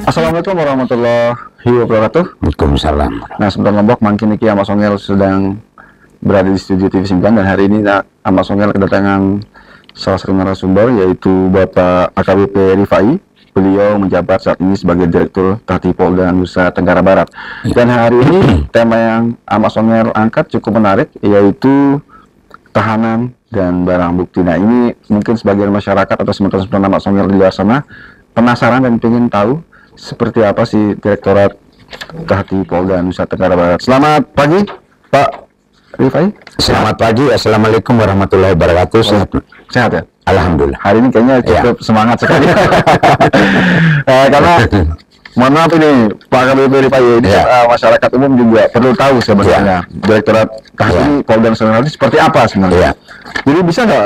Assalamualaikum warahmatullahi wabarakatuh. Waalaikumsalam. Nah, sebentar Lombok mangkin iki Mas Ongel sedang berada di studio TV 9 dan hari ini Mas Ongel kedatangan salah satu narasumber yaitu Bapak AKBP Rifai. Beliau menjabat saat ini sebagai Direktur Tahti Polda Nusa Tenggara Barat. Dan hari ini tema yang Mas Ongel angkat cukup menarik, yaitu tahanan dan barang bukti. Nah, ini mungkin sebagian masyarakat atau sementara Mas Ongel di luar sana penasaran dan ingin tahu seperti apa sih Direktorat Tahti Polda Nusa Tenggara Barat. Selamat pagi, Pak Rifai. Selamat pagi. Assalamualaikum warahmatullahi wabarakatuh. Sehat ya? Alhamdulillah. Hari ini kayaknya cukup semangat sekali. Karena mohon maaf ini Pak AKBP Rifai, ini masyarakat umum juga perlu tahu sebenarnya Direktorat Tahti Polda Nusa Tenggara Barat seperti apa sebenarnya. Jadi bisa nggak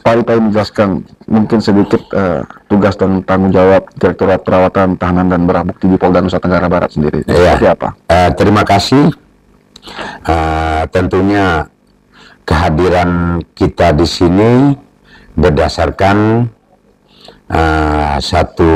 Pak Rifai menjelaskan mungkin sedikit tugas dan tanggung jawab Direktorat Perawatan Tahanan dan Barang Bukti di Polda Nusa Tenggara Barat sendiri? Seperti apa? Terima kasih. Tentunya kehadiran kita di sini berdasarkan satu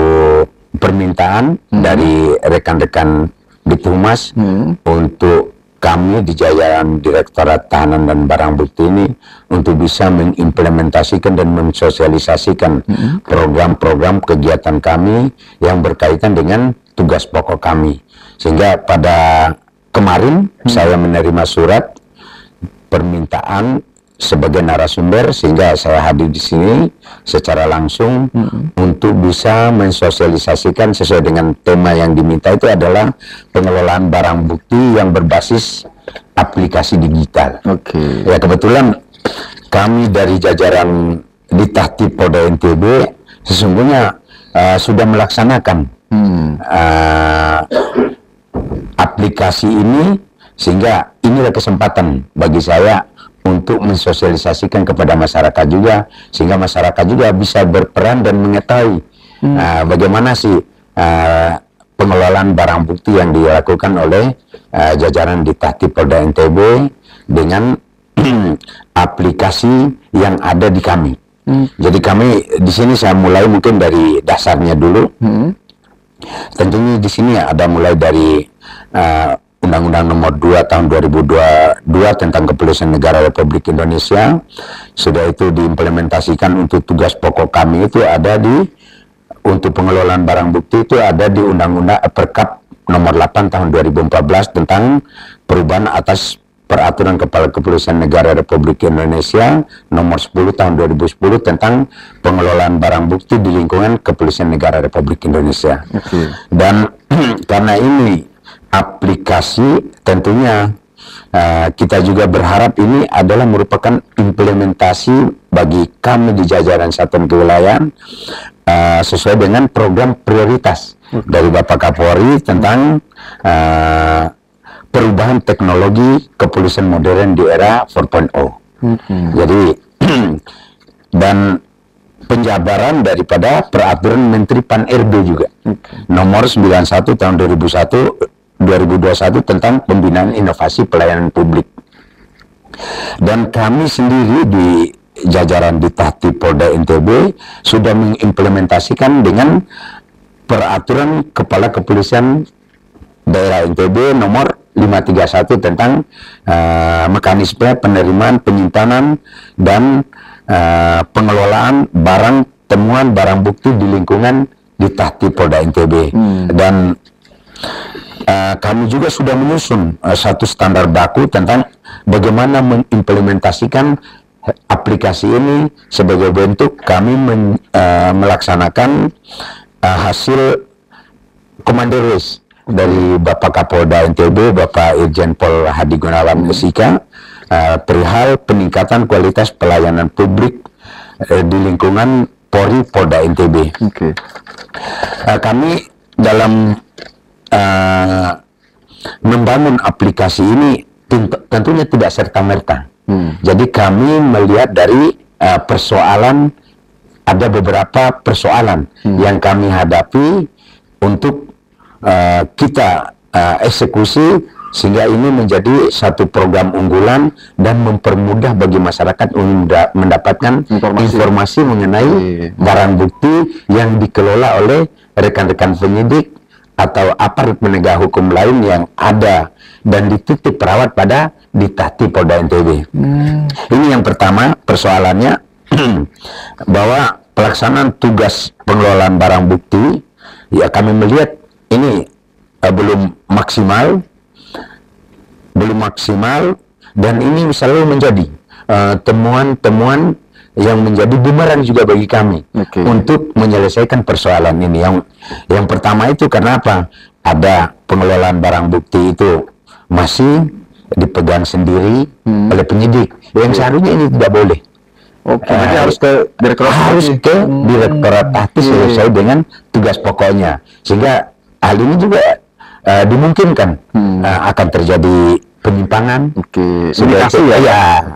permintaan dari rekan-rekan Bithumas untuk kami di jajaran Direktorat Tahanan dan Barang Bukti ini untuk bisa mengimplementasikan dan mensosialisasikan program-program kegiatan kami yang berkaitan dengan tugas pokok kami. Sehingga pada kemarin saya menerima surat permintaan sebagai narasumber, sehingga saya hadir di sini secara langsung untuk bisa mensosialisasikan sesuai dengan tema yang diminta. Itu adalah pengelolaan barang bukti yang berbasis aplikasi digital. Ya, kebetulan kami dari jajaran di Tahti Polda NTB sesungguhnya sudah melaksanakan aplikasi ini, sehingga inilah kesempatan bagi saya untuk mensosialisasikan kepada masyarakat juga, sehingga masyarakat juga bisa berperan dan mengetahui bagaimana sih pengelolaan barang bukti yang dilakukan oleh jajaran di Tahti Polda NTB dengan aplikasi yang ada di kami. Jadi kami di sini saya mulai mungkin dari dasarnya dulu. Tentunya di sini ada mulai dari Undang-Undang Nomor 2 Tahun 2022 tentang Kepolisian Negara Republik Indonesia. Sudah itu diimplementasikan untuk tugas pokok kami itu ada di untuk pengelolaan barang bukti itu ada di Undang-Undang Perkap Nomor 8 Tahun 2014 tentang perubahan atas Peraturan Kepala Kepolisian Negara Republik Indonesia Nomor 10 Tahun 2010 tentang pengelolaan barang bukti di lingkungan Kepolisian Negara Republik Indonesia. Dan karena ini aplikasi, tentunya kita juga berharap ini adalah merupakan implementasi bagi kami di jajaran Satuan Kewilayahan sesuai dengan program prioritas dari Bapak Kapolri tentang perubahan teknologi kepolisian modern di era 4.0. Jadi dan penjabaran daripada peraturan Menteri Pan-RB juga nomor 91 tahun 2021 tentang pembinaan inovasi pelayanan publik. Dan kami sendiri di jajaran di Tahti Polda NTB sudah mengimplementasikan dengan peraturan Kepala Kepolisian Daerah NTB nomor 531 tentang mekanisme penerimaan, penyimpanan dan pengelolaan barang temuan barang bukti di lingkungan di Tahti Polda NTB. Dan kami juga sudah menyusun satu standar baku tentang bagaimana mengimplementasikan aplikasi ini sebagai bentuk kami melaksanakan hasil komanderis dari Bapak Kapolda NTB, Bapak Irjen Pol Hadi Gunawan Mesika, perihal peningkatan kualitas pelayanan publik di lingkungan Polri Polda NTB. Kami dalam membangun aplikasi ini tentunya tidak serta-merta. Jadi kami melihat dari persoalan, ada beberapa persoalan yang kami hadapi untuk kita eksekusi Sehingga ini menjadi satu program unggulan dan mempermudah bagi masyarakat untuk mendapatkan informasi mengenai barang bukti yang dikelola oleh rekan-rekan penyidik atau aparat penegak hukum lain yang ada dan dititip perawat pada Ditati Polda NTB. Ini yang pertama persoalannya bahwa pelaksanaan tugas pengelolaan barang bukti, ya kami melihat ini belum maksimal dan ini selalu menjadi temuan-temuan yang menjadi bumerang juga bagi kami untuk menyelesaikan persoalan ini. Yang pertama itu karena apa? Ada pengelolaan barang bukti itu masih dipegang sendiri oleh penyidik, yang seharusnya ini tidak boleh. Jadi harus ke Direktorat Tahti selesai dengan tugas pokoknya, sehingga hal ini juga dimungkinkan akan terjadi penyimpangan,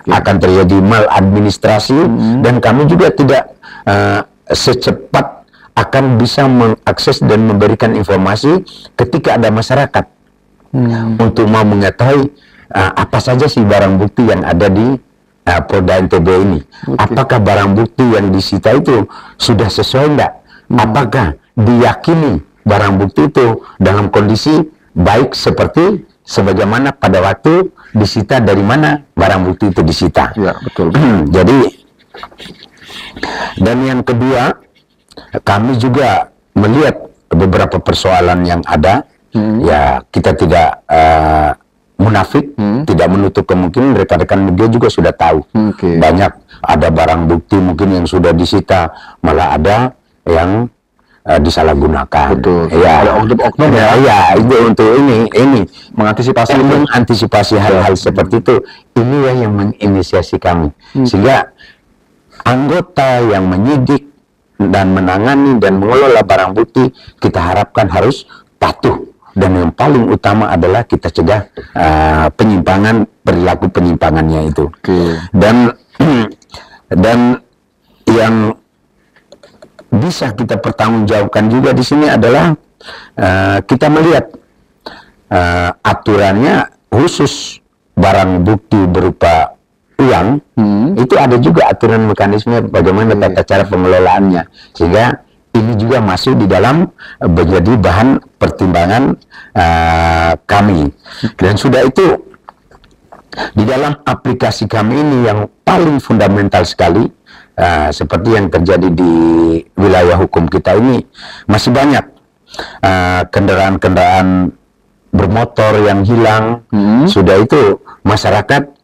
akan terjadi maladministrasi, dan kami juga tidak secepat akan bisa mengakses dan memberikan informasi ketika ada masyarakat untuk mau mengetahui apa saja sih barang bukti yang ada di Polda NTB ini. Apakah barang bukti yang disita itu sudah sesuai enggak? Apakah diyakini barang bukti itu dalam kondisi baik seperti sebagaimana pada waktu disita, dari mana barang bukti itu disita. Ya, betul. Jadi, dan yang kedua, kami juga melihat beberapa persoalan yang ada. Ya, kita tidak munafik, tidak menutup kemungkinan rekan-rekan media juga sudah tahu. Banyak ada barang bukti mungkin yang sudah disita, malah ada yang disalahgunakan. Betul. Ya, ada oknum ya, itu untuk ini mengantisipasi hal-hal seperti itu. Inilah yang menginisiasi kami, sehingga anggota yang menyidik dan menangani dan mengelola barang bukti kita harapkan harus patuh, dan yang paling utama adalah kita cegah perilaku penyimpangannya itu. Dan yang bisa kita pertanggungjawabkan juga di sini adalah kita melihat aturannya khusus barang bukti berupa uang, itu ada juga aturan mekanisme bagaimana tata cara pengelolaannya, sehingga ini juga masuk di dalam menjadi bahan pertimbangan kami. Dan sudah itu di dalam aplikasi kami ini yang paling fundamental sekali, seperti yang terjadi di wilayah hukum kita ini, masih banyak kendaraan-kendaraan bermotor yang hilang. Sudah itu masyarakat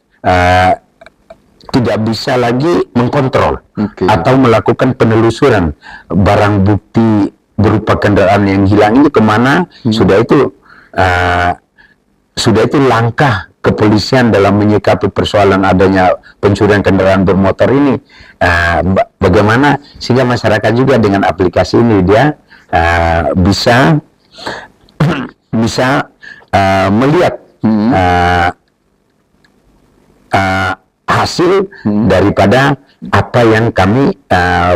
tidak bisa lagi mengkontrol atau melakukan penelusuran barang bukti berupa kendaraan yang hilang ini kemana. Sudah itu langkah kepolisian dalam menyikapi persoalan adanya pencurian kendaraan bermotor ini, bagaimana sehingga masyarakat juga dengan aplikasi ini dia bisa melihat hasil daripada apa yang kami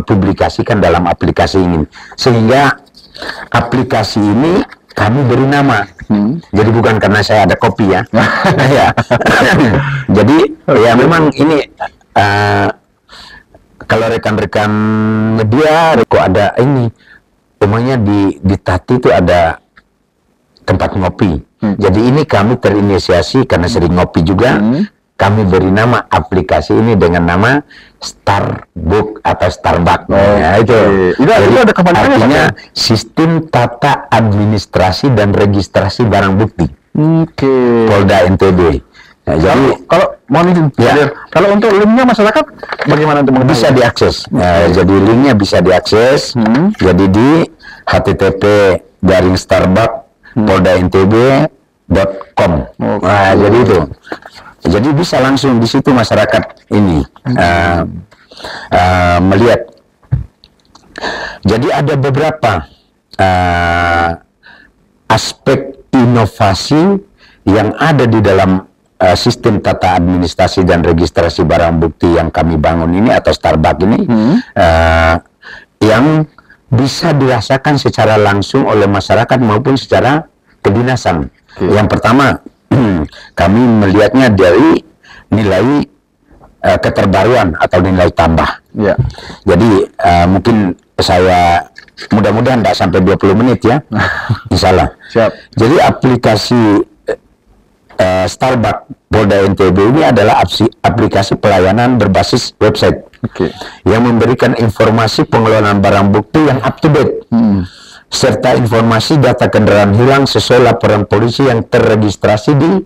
publikasikan dalam aplikasi ini, sehingga aplikasi ini kami beri nama. Jadi bukan karena saya ada kopi ya. Ya. Jadi ya memang ini kalau rekan-rekan media kok ada ini, umumnya di Tati itu ada tempat ngopi. Jadi ini kami terinisiasi karena sering ngopi juga. Kami beri nama aplikasi ini dengan nama Starbook atau Starbuck. Ya, itu ada kepanjangannya, artinya Sistem Tata Administrasi dan Registrasi Barang Bukti Polda NTB. Nah, jadi kalau mohon izin, kalau untuk linknya masyarakat bagaimana untuk mengetahui? Bisa diakses. Jadi linknya bisa diakses. Jadi di http://starbuck.polda.ntb.com. Nah, jadi itu. Jadi bisa langsung di situ masyarakat ini melihat. Jadi ada beberapa aspek inovasi yang ada di dalam sistem tata administrasi dan registrasi barang bukti yang kami bangun ini atau Starbuck ini, yang bisa dirasakan secara langsung oleh masyarakat maupun secara kedinasan. Yang pertama, kami melihatnya dari nilai keterbaruan atau nilai tambah. Ya. Jadi mungkin saya mudah-mudahan tidak sampai 20 menit ya. Insya Allah. Siap. Jadi aplikasi Starbucks Polda NTB ini adalah aplikasi pelayanan berbasis website yang memberikan informasi pengelolaan barang bukti yang up to date serta informasi data kendaraan hilang sesuai laporan polisi yang terregistrasi di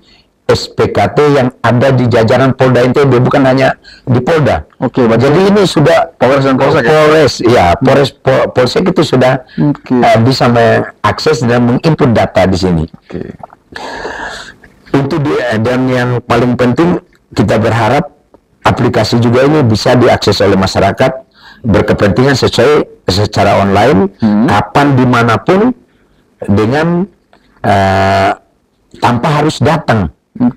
SPKT yang ada di jajaran Polda NTB, bukan hanya di Polda. Jadi ini sudah Polres dan Polsek Polsek itu sudah bisa mengakses dan menginput data di sini. Dan yang paling penting, kita berharap aplikasi juga ini bisa diakses oleh masyarakat berkepentingan secara online, kapan dimanapun, dengan tanpa harus datang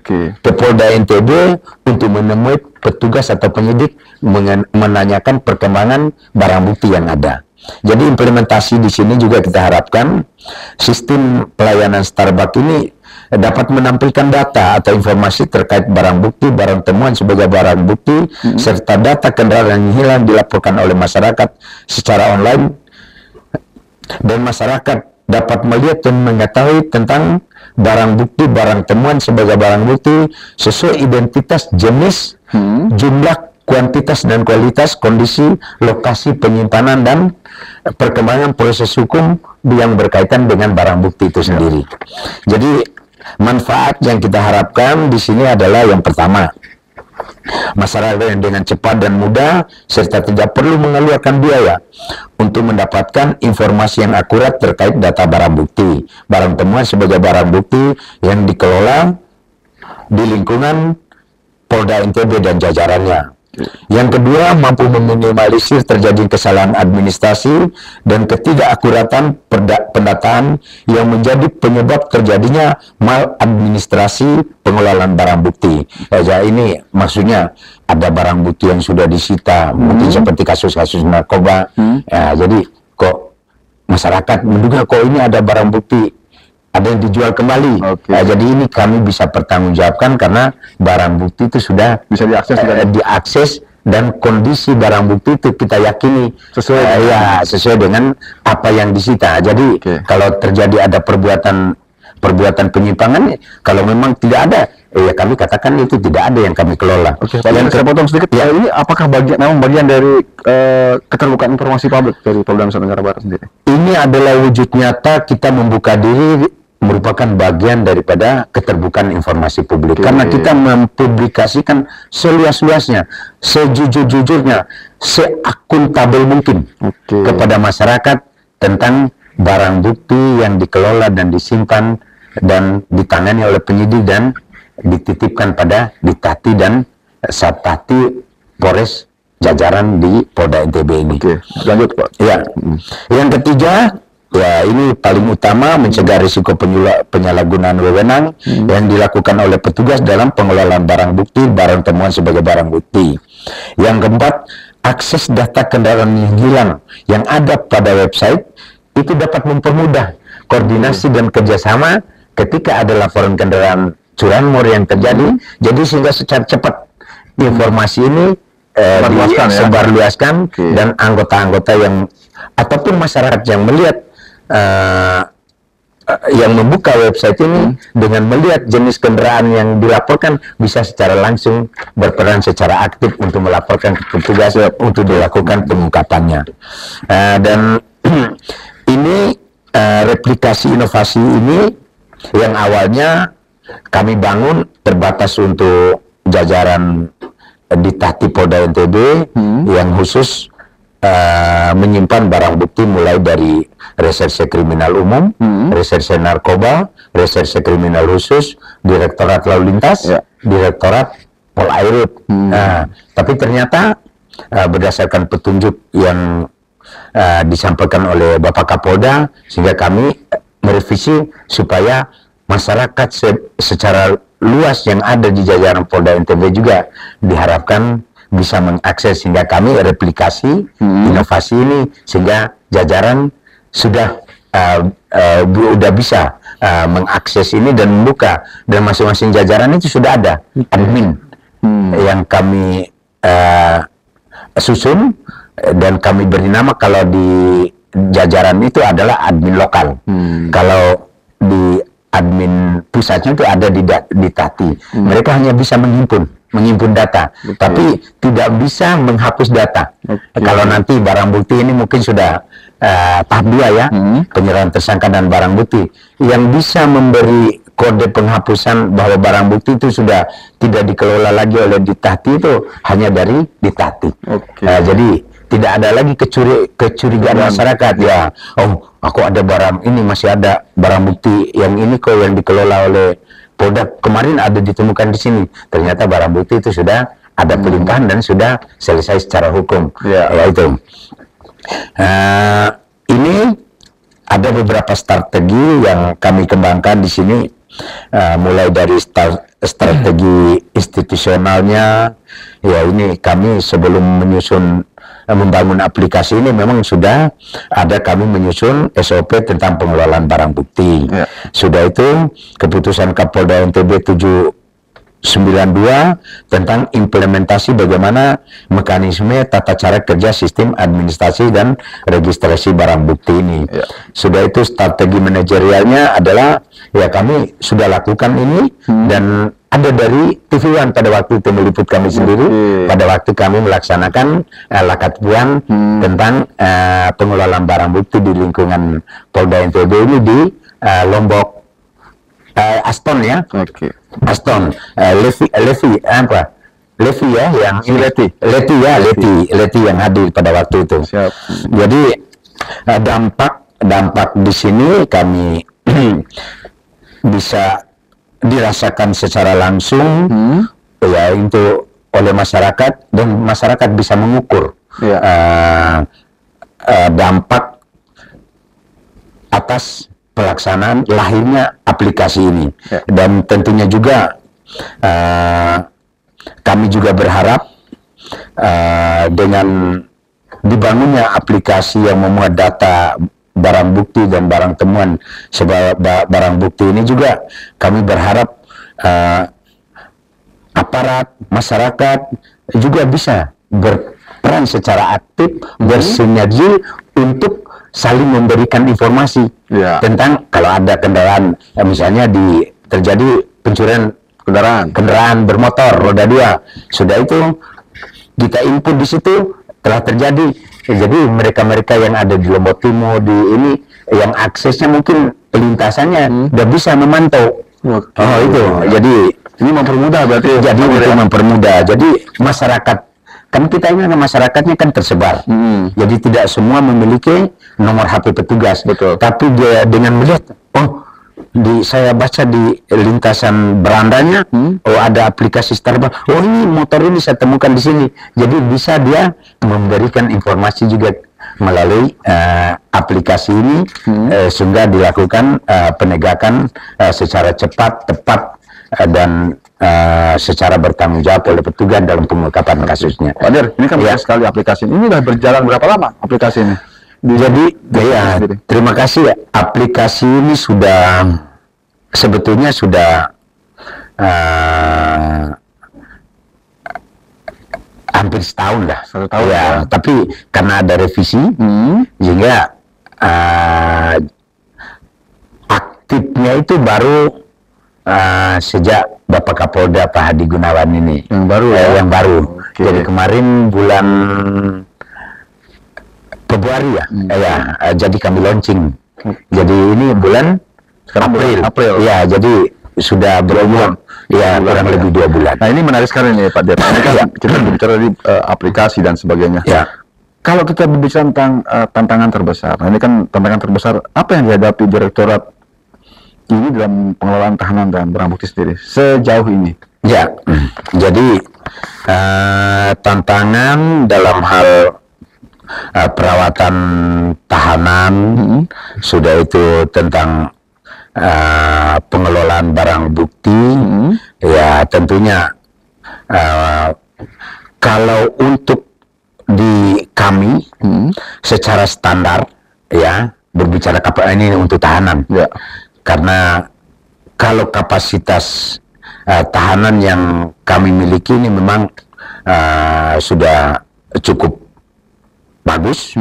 ke Polda NTB untuk menemui petugas atau penyidik menanyakan perkembangan barang bukti yang ada. Jadi implementasi di sini juga kita harapkan sistem pelayanan Starbucks ini dapat menampilkan data atau informasi terkait barang bukti, barang temuan sebagai barang bukti, serta data kendaraan yang hilang dilaporkan oleh masyarakat secara online, dan masyarakat dapat melihat dan mengetahui tentang barang bukti, barang temuan sebagai barang bukti sesuai identitas, jenis, jumlah, kuantitas dan kualitas, kondisi, lokasi penyimpanan, dan perkembangan proses hukum yang berkaitan dengan barang bukti itu sendiri. Jadi manfaat yang kita harapkan di sini adalah yang pertama, masyarakat yang dengan cepat dan mudah serta tidak perlu mengeluarkan biaya untuk mendapatkan informasi yang akurat terkait data barang bukti, barang temuan sebagai barang bukti yang dikelola di lingkungan Polda NTB dan jajarannya. Yang kedua, mampu meminimalisir terjadi kesalahan administrasi dan ketidakakuratan pendataan yang menjadi penyebab terjadinya maladministrasi pengelolaan barang bukti. Ya, ini maksudnya ada barang bukti yang sudah disita, mungkin seperti kasus-kasus narkoba. Ya, jadi kok masyarakat menduga kok ini ada barang bukti, ada yang dijual kembali. Jadi ini kami bisa pertanggungjawabkan karena barang bukti itu sudah bisa diakses dan kondisi barang bukti itu kita yakini sesuai dengan apa yang disita. Jadi kalau terjadi ada perbuatan penyimpangan, kalau memang tidak ada, ya kami katakan itu tidak ada yang kami kelola. Dan saya potong sedikit. Ini apakah bagian dari keterbukaan informasi publik dari Polda Nusa Tenggara Barat sendiri? Ini adalah wujud nyata kita membuka diri, merupakan bagian daripada keterbukaan informasi publik. Karena kita mempublikasikan seluas-luasnya, sejujur-jujurnya, seakuntabel mungkin kepada masyarakat tentang barang bukti yang dikelola dan disimpan dan ditangani oleh penyidik dan dititipkan pada Ditati dan Satpati Polres jajaran di Polda NTB ini. Lanjut Pak. Ya. Yang ketiga, ya ini paling utama, mencegah risiko penyalahgunaan wewenang yang dilakukan oleh petugas dalam pengelolaan barang bukti, barang temuan sebagai barang bukti. Yang keempat, akses data kendaraan yang hilang yang ada pada website itu dapat mempermudah koordinasi dan kerjasama ketika ada laporan kendaraan curanmor yang terjadi. Jadi sehingga secara cepat informasi ini disebarluaskan dan anggota-anggota yang ataupun masyarakat yang melihat yang membuka website ini dengan melihat jenis kendaraan yang dilaporkan bisa secara langsung berperan secara aktif untuk melaporkan ke petugas untuk dilakukan pengungkapannya. Dan ini replikasi inovasi ini yang awalnya kami bangun terbatas untuk jajaran Ditati Polda NTB yang khusus menyimpan barang bukti mulai dari reserse kriminal umum, reserse narkoba, reserse kriminal khusus, direktorat lalu lintas, direktorat Polairut. Tapi ternyata berdasarkan petunjuk yang disampaikan oleh Bapak Kapolda, sehingga kami merevisi supaya masyarakat secara luas yang ada di jajaran Polda NTB juga diharapkan bisa mengakses, sehingga kami replikasi inovasi ini sehingga jajaran sudah udah bisa mengakses ini dan membuka, dan masing-masing jajaran itu sudah ada admin yang kami susun, dan kami beri nama kalau di jajaran itu adalah admin lokal. Kalau di admin pusatnya itu ada di Tati. Mereka hanya bisa menghimpun data, tapi tidak bisa menghapus data. Kalau nanti barang bukti ini mungkin sudah tahap 2 ya, penyerahan tersangka dan barang bukti, yang bisa memberi kode penghapusan bahwa barang bukti itu sudah tidak dikelola lagi oleh Ditati itu hanya dari Ditati. Jadi tidak ada lagi kecurigaan masyarakat ya. Oh, aku ada barang ini, masih ada barang bukti yang ini kok yang dikelola oleh Polda, kemarin ada ditemukan di sini. Ternyata barang bukti itu sudah ada pelimpahan dan sudah selesai secara hukum. Ya itu. Ini ada beberapa strategi yang kami kembangkan di sini, mulai dari strategi institusionalnya. Ya, ini kami sebelum membangun aplikasi ini memang sudah ada, kami menyusun SOP tentang pengelolaan barang bukti. Sudah itu keputusan Kapolda NTB 792 tentang implementasi bagaimana mekanisme tata cara kerja sistem administrasi dan registrasi barang bukti ini. Sudah itu strategi manajerialnya adalah ya kami sudah lakukan ini, dan ada dari TV One pada waktu itu meliput kami sendiri pada waktu kami melaksanakan Lakatpuan tentang pengelolaan barang bukti di lingkungan Polda NTB ini di Lombok, Aston ya. Aston, Levi ya, yang Leti yang hadir pada waktu itu. Jadi dampak di sini kami bisa dirasakan secara langsung ya itu oleh masyarakat, dan masyarakat bisa mengukur dampak atas pelaksanaan lahirnya aplikasi ini. Dan tentunya juga kami juga berharap dengan dibangunnya aplikasi yang memuat data barang bukti dan barang temuan sebagai barang bukti ini juga kami berharap aparat masyarakat juga bisa berperan secara aktif, bersinergi untuk saling memberikan informasi tentang kalau ada kendaraan, misalnya terjadi pencurian kendaraan bermotor roda 2, sudah itu kita input di situ telah terjadi. Jadi mereka-mereka yang ada di Lombok Timur di ini yang aksesnya mungkin pelintasannya udah bisa memantau. Itu. Jadi ini mempermudah berarti. Jadi itu mempermudah. Jadi masyarakat, kan kita ini masyarakatnya kan tersebar. Jadi tidak semua memiliki nomor HP petugas. Tapi dia dengan melihat, saya baca di lintasan berandanya, ada aplikasi Starbucks. Ini motor ini saya temukan di sini. Jadi bisa dia memberikan informasi juga melalui aplikasi ini, sehingga dilakukan penegakan secara cepat, tepat, dan secara bertanggung jawab oleh petugas dalam pengungkapan kasusnya. Wadir, ini kan banyak sekali aplikasi. Ini sudah berjalan berapa lama aplikasi ini? Jadi ya, terima kasih ya. Aplikasi ini sebetulnya sudah hampir setahun lah. 1 tahun ya. Tapi karena ada revisi, sehingga aktifnya itu baru sejak Bapak Kapolda Pak Hadi Gunawan ini. Yang baru. Jadi kemarin bulan Februari ya, jadi kami launching. Jadi ini bulan April. Ya, jadi sudah berumur kurang lebih 2 bulan. Nah, ini menarik sekali nih Pak Dir. Ini kan kita bicara di aplikasi dan sebagainya. Kalau kita berbicara tentang tantangan terbesar, nah ini kan tantangan terbesar apa yang dihadapi Direktorat ini dalam pengelolaan tahanan dan barang bukti sendiri sejauh ini? Ya, jadi tantangan dalam hal perawatan tahanan, sudah itu tentang pengelolaan barang bukti, ya tentunya kalau untuk di kami secara standar ya, berbicara ini untuk tahanan. Ya. Karena kalau kapasitas tahanan yang kami miliki ini memang sudah cukup bagus.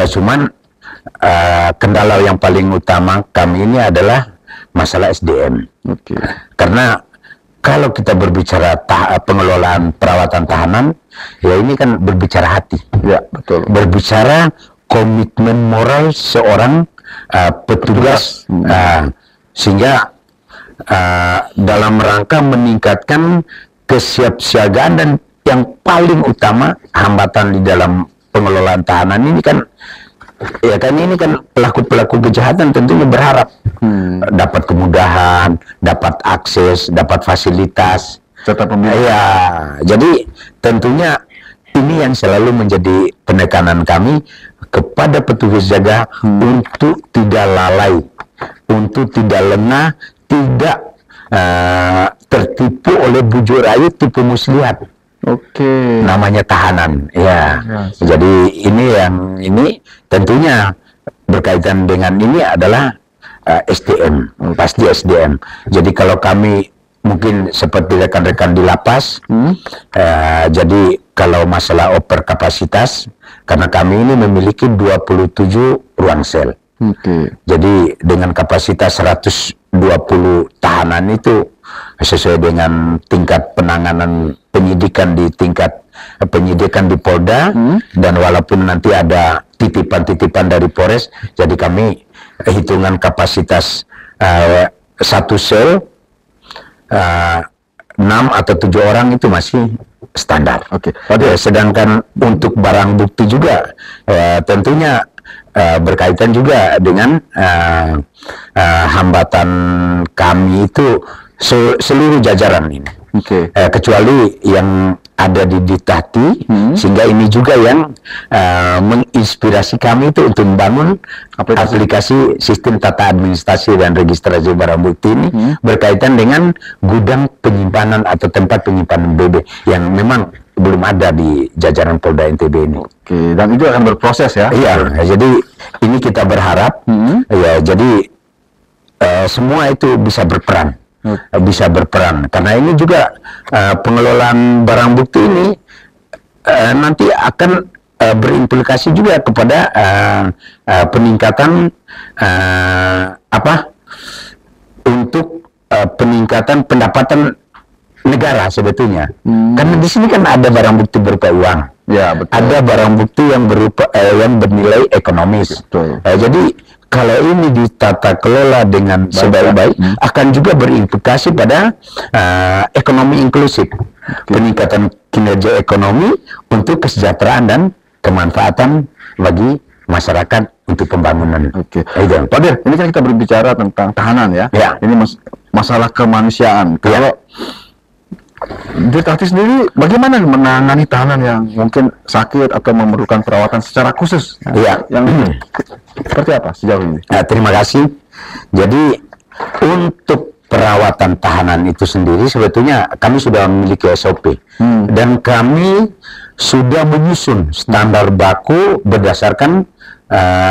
Cuman kendala yang paling utama kami ini adalah masalah SDM. Karena kalau kita berbicara pengelolaan perawatan tahanan, ya ini kan berbicara hati. Ya, betul. Berbicara komitmen moral seorang petugas. Sehingga dalam rangka meningkatkan kesiapsiagaan, dan yang paling utama hambatan di dalam pengelolaan tahanan ini kan, ya kan ini kan pelaku-pelaku kejahatan tentunya berharap dapat kemudahan, dapat akses, dapat fasilitas, serta pembinaan. Ya, jadi tentunya ini yang selalu menjadi penekanan kami kepada petugas jaga untuk tidak lalai, untuk tidak lengah, tidak tertipu oleh bujuk rayu tipu muslihat. Namanya tahanan, ya. Jadi ini tentunya berkaitan dengan ini adalah SDM, pasti SDM. Jadi kalau kami mungkin seperti rekan-rekan di lapas, jadi kalau masalah over kapasitas, karena kami ini memiliki 27 ruang sel. Jadi dengan kapasitas 120 tahanan itu sesuai dengan tingkat penanganan penyidikan di tingkat penyidikan di Polda, dan walaupun nanti ada titipan-titipan dari Polres, jadi kami hitungan kapasitas satu sel 6 atau 7 orang itu masih standar. Sedangkan untuk barang bukti juga tentunya berkaitan juga dengan hambatan kami itu seluruh jajaran ini. Kecuali yang ada di Ditahti, sehingga ini juga yang menginspirasi kami itu untuk membangun aplikasi sistem tata administrasi dan registrasi barang bukti ini berkaitan dengan gudang penyimpanan atau tempat penyimpanan BB yang memang belum ada di jajaran Polda NTB ini. Dan itu akan berproses ya? Iya, jadi ini kita berharap ya, jadi semua itu bisa berperan. Karena ini juga pengelolaan barang bukti ini nanti akan berimplikasi juga kepada peningkatan untuk peningkatan pendapatan negara sebetulnya. Karena di sini kan ada barang bukti berupa uang, ada barang bukti yang berupa yang bernilai ekonomis. Jadi kalau ini ditata kelola dengan sebaik-baik, akan juga berimplikasi pada ekonomi inklusif, peningkatan kinerja ekonomi untuk kesejahteraan dan kemanfaatan bagi masyarakat untuk pembangunan. Pak Dir, ini kan kita berbicara tentang tahanan ya. Ini masalah kemanusiaan. Kalau di Ditahti sendiri, bagaimana menangani tahanan yang mungkin sakit atau memerlukan perawatan secara khusus? Yang seperti apa sejauh ini? Terima kasih. Jadi untuk perawatan tahanan itu sendiri sebetulnya kami sudah memiliki SOP, dan kami sudah menyusun standar baku berdasarkan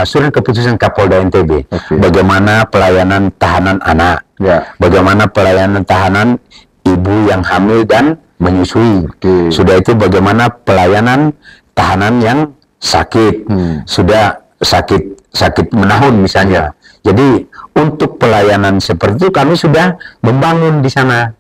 surat keputusan Kapolda NTB. Bagaimana pelayanan tahanan anak, bagaimana pelayanan tahanan ibu yang hamil dan menyusui. Sudah itu bagaimana pelayanan tahanan yang sakit, sudah sakit menahun misalnya. Jadi untuk pelayanan seperti itu kami sudah membangun di sana,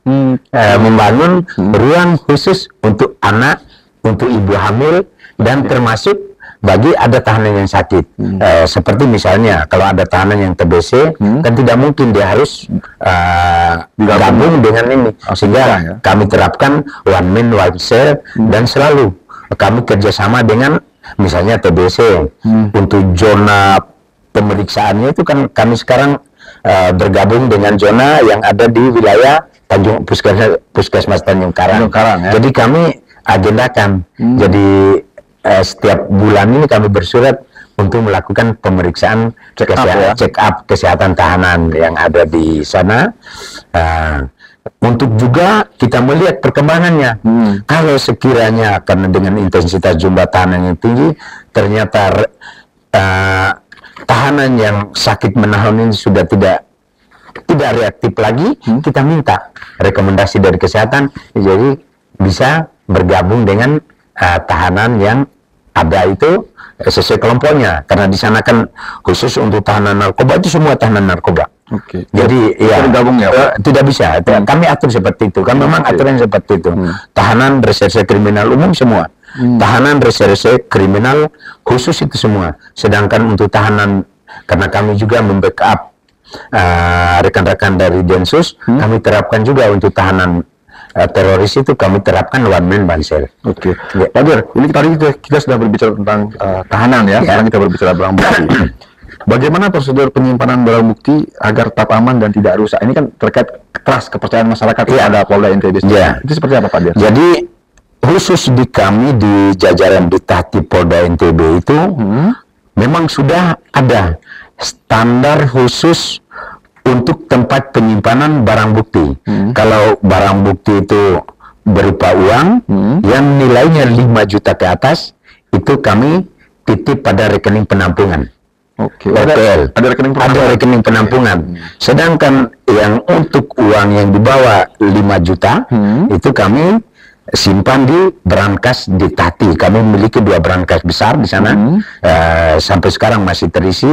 membangun ruang khusus untuk anak, untuk ibu hamil, dan termasuk bagi ada tahanan yang sakit. Seperti misalnya kalau ada tahanan yang TBC, kan tidak mungkin dia harus gabung dengan ini, sehingga kami terapkan one man one cell, dan selalu kami kerjasama dengan misalnya TBC. Untuk zona pemeriksaannya itu kan kami sekarang bergabung dengan zona yang ada di wilayah Puskesmas Tanjung Karang. Jadi kami agendakan, jadi setiap bulan ini kami bersurat untuk melakukan pemeriksaan check up kesehatan tahanan yang ada di sana, untuk juga kita melihat perkembangannya. Kalau sekiranya karena dengan intensitas jumlah tahanan yang tinggi, ternyata tahanan tahanan yang sakit menahun ini sudah tidak reaktif lagi, kita minta rekomendasi dari kesehatan, jadi bisa bergabung dengan tahanan yang ada itu sesuai kelompoknya, karena di sana kan khusus untuk tahanan narkoba itu semua tahanan narkoba. Oke. Jadi ya bergabung ya, tidak bisa. Kami atur seperti itu. Kan memang aturan seperti itu. Tahanan reserse kriminal umum semua. Tahanan reserse kriminal khusus itu semua. Sedangkan untuk tahanan, karena kami juga membackup rekan-rekan dari Densus, kami terapkan juga untuk tahanan teroris itu kami terapkan one man one cell. Oke. Pak Dir, ini tadi kita sudah berbicara tentang tahanan ya. Sekarang kita berbicara barang bukti. Bagaimana prosedur penyimpanan barang bukti agar tetap aman dan tidak rusak? Ini kan terkait trust kepercayaan masyarakat pada Polda NTB. Itu seperti apa, Pak Dir? Jadi khusus di kami di jajaran di Tahti Polda NTB itu memang sudah ada standar khusus untuk tempat penyimpanan barang bukti. Kalau barang bukti itu berupa uang yang nilainya 5 juta ke atas, itu kami titip pada rekening penampungan. Oke. OPL. Ada rekening penampungan. Ada rekening penampungan. Sedangkan yang untuk uang yang di bawah 5 juta, itu kami simpan di brankas di Tahti. Kami memiliki 2 brankas besar di sana. Sampai sekarang masih terisi.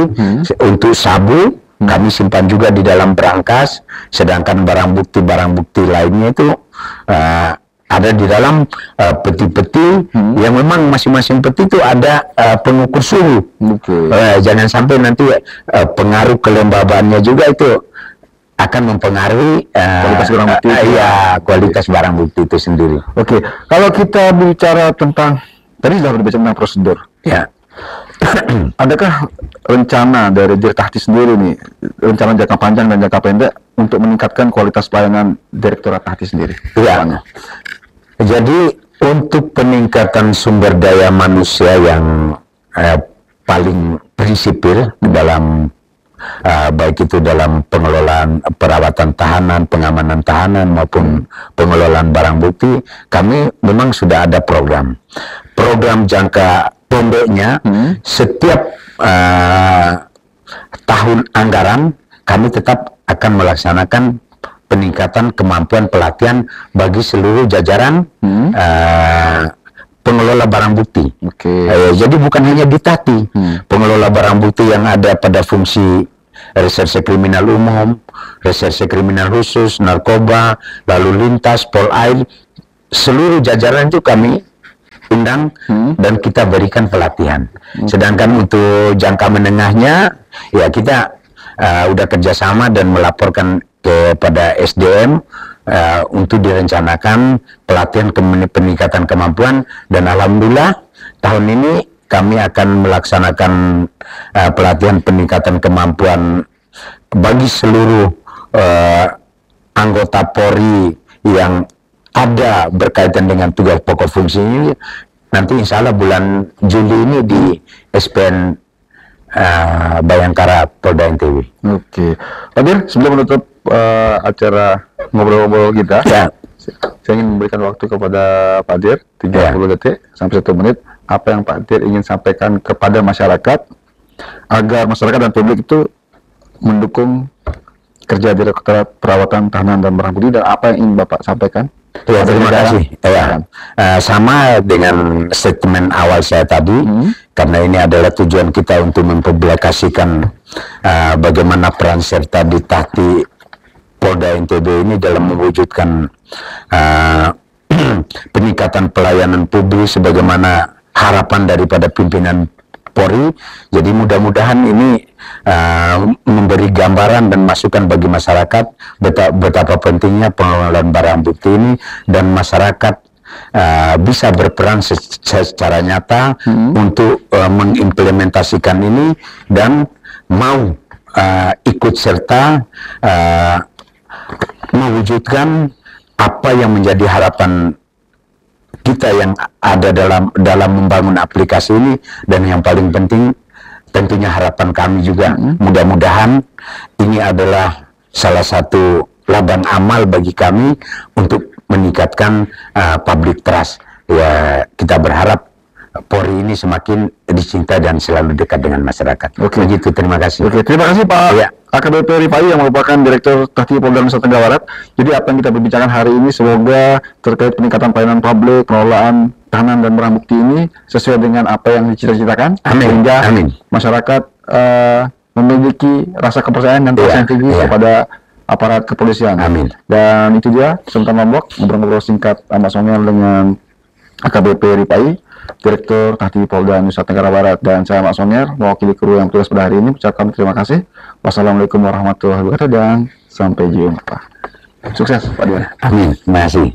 Untuk sabu, kami simpan juga di dalam brankas, sedangkan barang bukti lainnya itu ada di dalam peti-peti yang memang masing-masing peti itu ada pengukur suhu. Jangan sampai nanti pengaruh kelembabannya juga itu akan mempengaruhi kualitas barang bukti. Kualitas barang bukti itu sendiri. Oke, kalau kita bicara tentang tadi sudah berbicara tentang prosedur. Ya. Adakah rencana dari Dirtahti sendiri nih, rencana jangka panjang dan jangka pendek untuk meningkatkan kualitas pelayanan Direktorat Tahti sendiri? Ya. Jadi untuk peningkatan sumber daya manusia yang paling prinsipil dalam baik itu dalam pengelolaan perawatan tahanan, pengamanan tahanan maupun pengelolaan barang bukti, kami memang sudah ada program jangka pendeknya. Setiap tahun anggaran kami tetap akan melaksanakan peningkatan kemampuan pelatihan bagi seluruh jajaran pengelola barang bukti. Jadi bukan hanya di Tahti, pengelola barang bukti yang ada pada fungsi reserse kriminal umum, reserse kriminal khusus, narkoba, lalu lintas, polair, seluruh jajaran itu kami undang dan kita berikan pelatihan. Sedangkan untuk jangka menengahnya, ya kita udah kerjasama dan melaporkan kepada SDM untuk direncanakan pelatihan peningkatan kemampuan, dan alhamdulillah tahun ini kami akan melaksanakan pelatihan peningkatan kemampuan bagi seluruh anggota Polri yang ada berkaitan dengan tugas pokok fungsi ini. Nanti insya Allah bulan Juli ini di SPN Bayangkara Polda NTB. Oke, Pak Dir, sebelum menutup acara ngobrol-ngobrol kita, saya ingin memberikan waktu kepada Pak Dir 30 detik sampai 1 menit. Apa yang Pak Dir ingin sampaikan kepada masyarakat agar masyarakat dan publik itu mendukung kerja Direktorat Perawatan Tahanan dan Barang Bukti, dan apa yang ingin Bapak sampaikan? Ya, terima kasih. Sama dengan statement awal saya tadi, karena ini adalah tujuan kita untuk mempublikasikan bagaimana peran serta di Tahti Polda NTB ini dalam mewujudkan peningkatan pelayanan publik sebagaimana harapan daripada pimpinan Polri. Jadi mudah-mudahan ini memberi gambaran dan masukan bagi masyarakat betapa pentingnya pengelolaan barang bukti ini, dan masyarakat bisa berperan secara nyata untuk mengimplementasikan ini dan mau ikut serta mewujudkan apa yang menjadi harapan kita yang ada dalam membangun aplikasi ini. Dan yang paling penting tentunya harapan kami juga, mudah-mudahan ini adalah salah satu ladang amal bagi kami untuk meningkatkan public trust. Ya, kita berharap Polri ini semakin dicinta dan selalu dekat dengan masyarakat. Oke. Begitu, terima kasih. Oke, terima kasih Pak Iya. AKBP Rifai yang merupakan Direktur Tahti Polda Nusa Tenggara Barat. Jadi apa yang kita bincangkan hari ini semoga terkait peningkatan pelayanan publik, pengelolaan tahanan dan barang bukti ini sesuai dengan apa yang dicita-citakan, Amin. sehingga Amin. masyarakat memiliki rasa kepercayaan dan percaya tinggi Iya. kepada aparat kepolisian. Amin. Dan itu dia sebentar Lombok ngobrol-ngobrol singkat Ahmad Songel dengan AKBP Rifai, Direktur Tahti Polda Nusa Tenggara Barat, dan saya Ahmad Songel mewakili kru yang bertugas pada hari ini ucapkan terima kasih. Wassalamualaikum warahmatullahi wabarakatuh dan sampai jumpa. Sukses Pak Dian. Amin. Terima kasih.